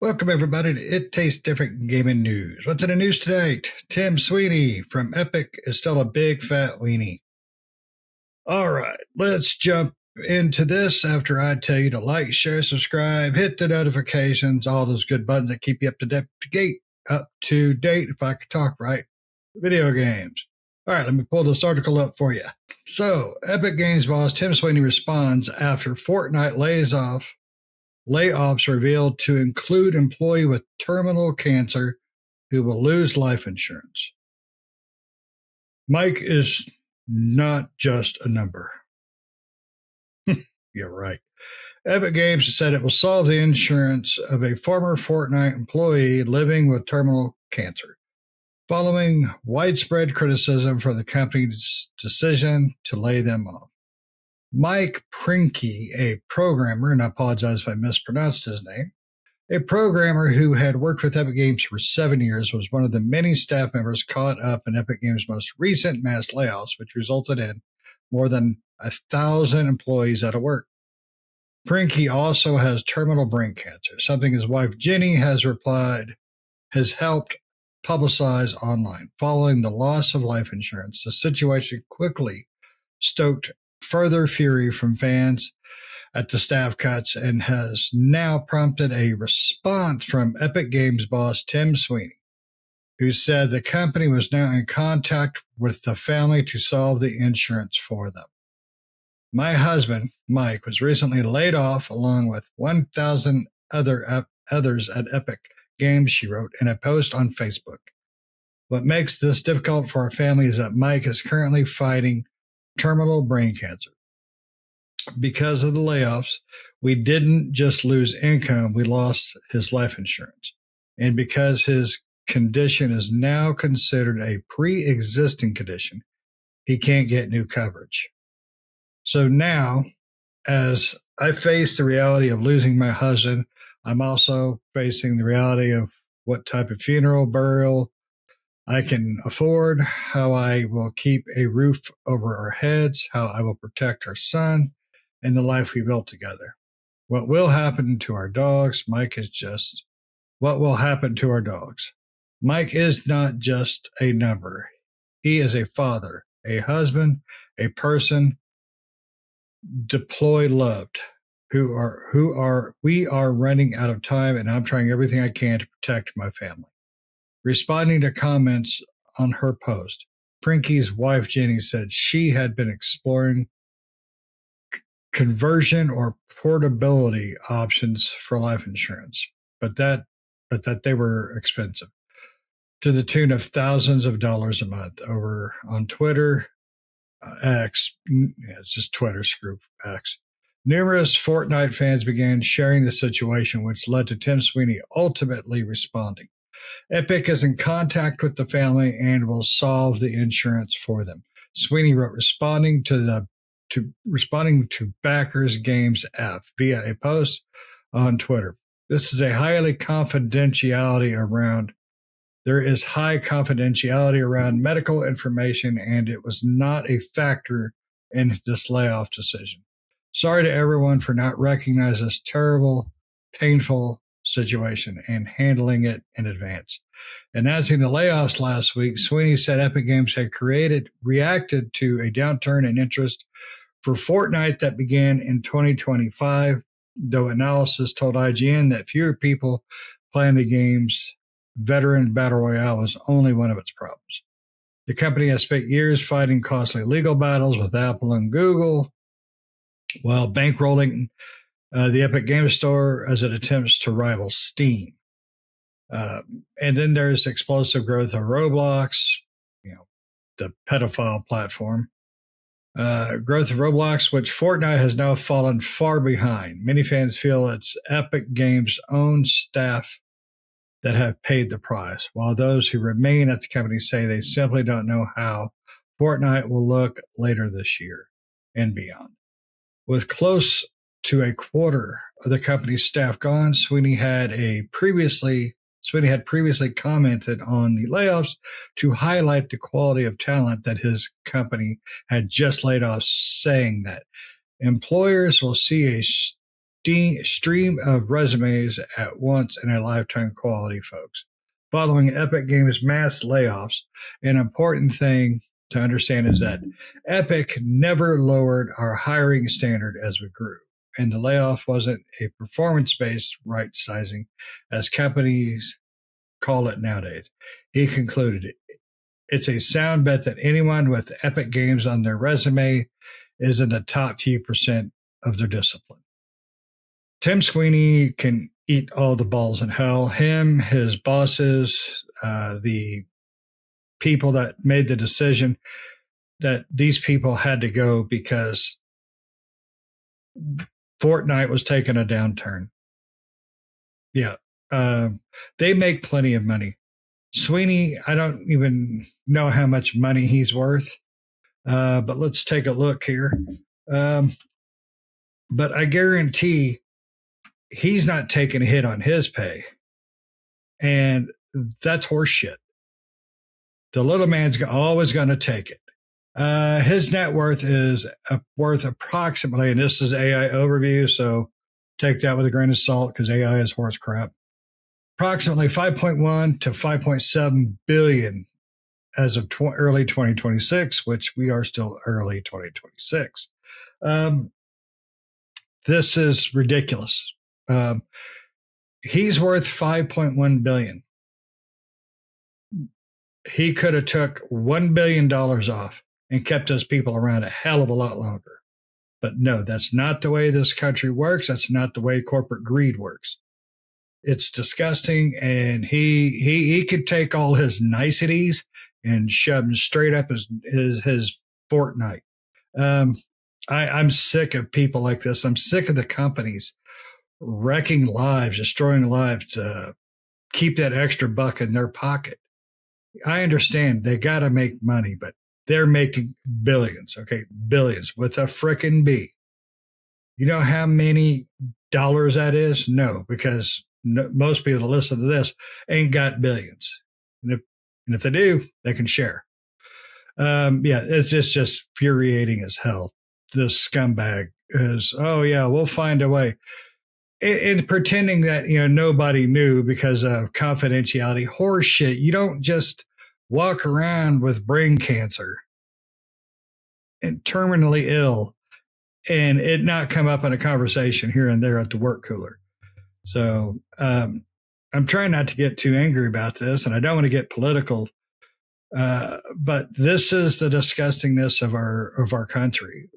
Welcome, everybody, to It Tastes Different Gaming News. What's in the news today? Tim Sweeney from Epic is still a big fat weenie. All right, let's jump into this after I tell you to like, share, subscribe, hit the notifications, all those good buttons that keep you up to date, if I could talk right, video games. All right, let me pull this article up for you. So, Epic Games boss Tim Sweeney responds after Fortnite layoffs revealed to include employee with terminal cancer who will lose life insurance. Mike is not just a number. You're right. Epic Games said it will solve the insurance of a former Fortnite employee living with terminal cancer, following widespread criticism for the company's decision to lay them off. Mike Prinky, a programmer, and I apologize if I mispronounced his name, a programmer who had worked with Epic Games for 7 years, was one of the many staff members caught up in Epic Games' most recent mass layoffs, which resulted in more than 1,000 employees out of work. Prinky also has terminal brain cancer, something his wife Jenny has helped publicize online. Following the loss of life insurance, the situation quickly stoked further fury from fans at the staff cuts and has now prompted a response from Epic Games boss Tim Sweeney, who said the company was now in contact with the family to solve the insurance for them. My husband, Mike, was recently laid off along with 1,000 others at Epic Games, she wrote in a post on Facebook. What makes this difficult for our family is that Mike is currently fighting terminal brain cancer. Because of the layoffs, we didn't just lose income, we lost his life insurance. And because his condition is now considered a pre-existing condition, he can't get new coverage. So now, as I face the reality of losing my husband, I'm also facing the reality of what type of funeral, burial I can afford, how I will keep a roof over our heads, how I will protect our son, and the life we built together. What will happen to our dogs? What will happen to our dogs? Mike is not just a number. He is a father, a husband, a person, deployed, loved, we are running out of time, and I'm trying everything I can to protect my family. Responding to comments on her post, Prinky's wife Jenny said she had been exploring conversion or portability options for life insurance, but that they were expensive, to the tune of thousands of dollars a month. Over on Twitter, X, it's just Twitter, screw X. Numerous Fortnite fans began sharing the situation, which led to Tim Sweeney ultimately responding. Epic is in contact with the family and will solve the insurance for them. Sweeney wrote, responding to Backers Games F via a post on Twitter. There is high confidentiality around medical information, and it was not a factor in this layoff decision. Sorry to everyone for not recognizing this terrible, painful situation and handling it in advance. Announcing the layoffs last week, Sweeney said Epic Games had reacted to a downturn in interest for Fortnite that began in 2025, though analysis told IGN that fewer people playing the game's veteran battle royale was only one of its problems. The company has spent years fighting costly legal battles with Apple and Google while bankrolling the Epic Games Store as it attempts to rival Steam. And then there's explosive growth of Roblox, the pedophile platform. Growth of Roblox, which Fortnite has now fallen far behind. Many fans feel it's Epic Games' own staff that have paid the price, while those who remain at the company say they simply don't know how Fortnite will look later this year and beyond. With close to a quarter of the company's staff gone, Sweeney had previously commented on the layoffs to highlight the quality of talent that his company had just laid off, saying that employers will see stream of resumes at once in a lifetime quality, folks. Following Epic Games' mass layoffs, an important thing to understand is that Epic never lowered our hiring standard as we grew. And the layoff wasn't a performance based right sizing as companies call it nowadays. He concluded it's a sound bet that anyone with Epic Games on their resume is in the top few percent of their discipline. Tim Sweeney can eat all the balls in hell. Him, his bosses, the people that made the decision that these people had to go because Fortnite was taking a downturn. Yeah. They make plenty of money. Sweeney, I don't even know how much money he's worth, but let's take a look here. But I guarantee he's not taking a hit on his pay. And that's horseshit. The little man's always going to take it. His net worth is worth approximately, and this is AI overview, so take that with a grain of salt because AI is horse crap. Approximately 5.1 to 5.7 billion as of early 2026, which we are still early 2026. This is ridiculous. He's worth 5.1 billion. He could have took $1 billion off and kept those people around a hell of a lot longer. But no, that's not the way this country works. That's not the way corporate greed works. It's disgusting. And he could take all his niceties and shove them straight up his Fortnite. I'm sick of people like this. I'm sick of the companies wrecking lives, destroying lives to keep that extra buck in their pocket. I understand they got to make money, but they're making billions, okay? Billions with a frickin' B. You know how many dollars that is? No, because most people that listen to this ain't got billions. And if they do, they can share. Yeah, it's just infuriating as hell. This scumbag is, oh yeah, we'll find a way. And pretending that, nobody knew because of confidentiality. Horse shit. You don't just walk around with brain cancer and terminally ill and it not come up in a conversation here and there at the work cooler. So I'm trying not to get too angry about this, and I don't want to get political. But this is the disgustingness of our country.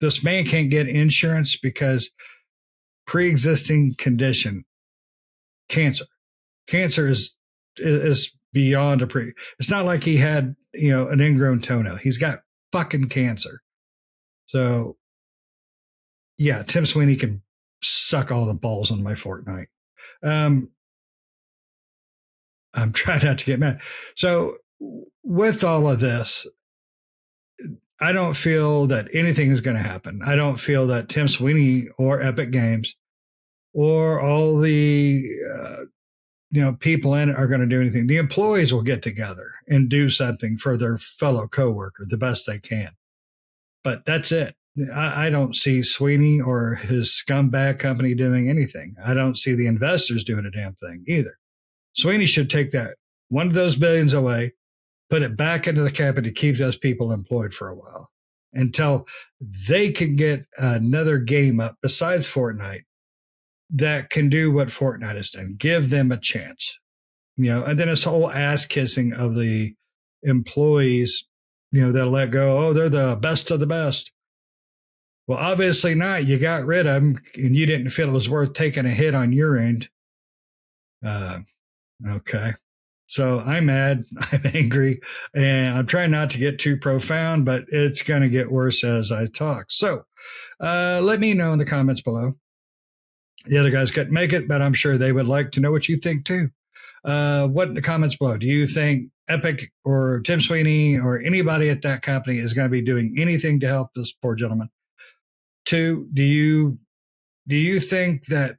This man can't get insurance because pre-existing condition, cancer. Cancer is beyond it's not like he had, an ingrown toenail. He's got fucking cancer. So yeah, Tim Sweeney can suck all the balls on my Fortnite. I'm trying not to get mad. So with all of this, I don't feel that anything is going to happen. I don't feel that Tim Sweeney or Epic Games or all the people in it are going to do anything. The employees will get together and do something for their fellow coworker the best they can. But that's it. I don't see Sweeney or his scumbag company doing anything. I don't see the investors doing a damn thing either. Sweeney should take that one of those billions away, put it back into the company to keep those people employed for a while until they can get another game up besides Fortnite that can do what Fortnite has done. Give them a chance, and then this whole ass kissing of the employees, they'll let go. Oh, they're the best of the best. Well, obviously not. You got rid of them and you didn't feel it was worth taking a hit on your end. Okay. So I'm mad, I'm angry, and I'm trying not to get too profound, but it's going to get worse as I talk. So let me know in the comments below. The other guys couldn't make it, but I'm sure they would like to know what you think too. What in the comments below? Do you think Epic or Tim Sweeney or anybody at that company is going to be doing anything to help this poor gentleman? 2, do you think that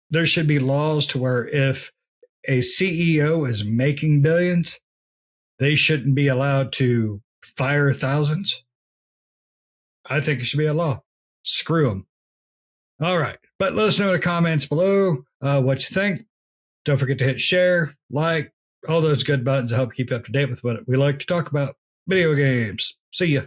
there should be laws to where if a CEO is making billions, they shouldn't be allowed to fire thousands? I think it should be a law. Screw them. All right. But let us know in the comments below what you think. Don't forget to hit share, like, all those good buttons to help keep you up to date with what we like to talk about. Video games. See ya.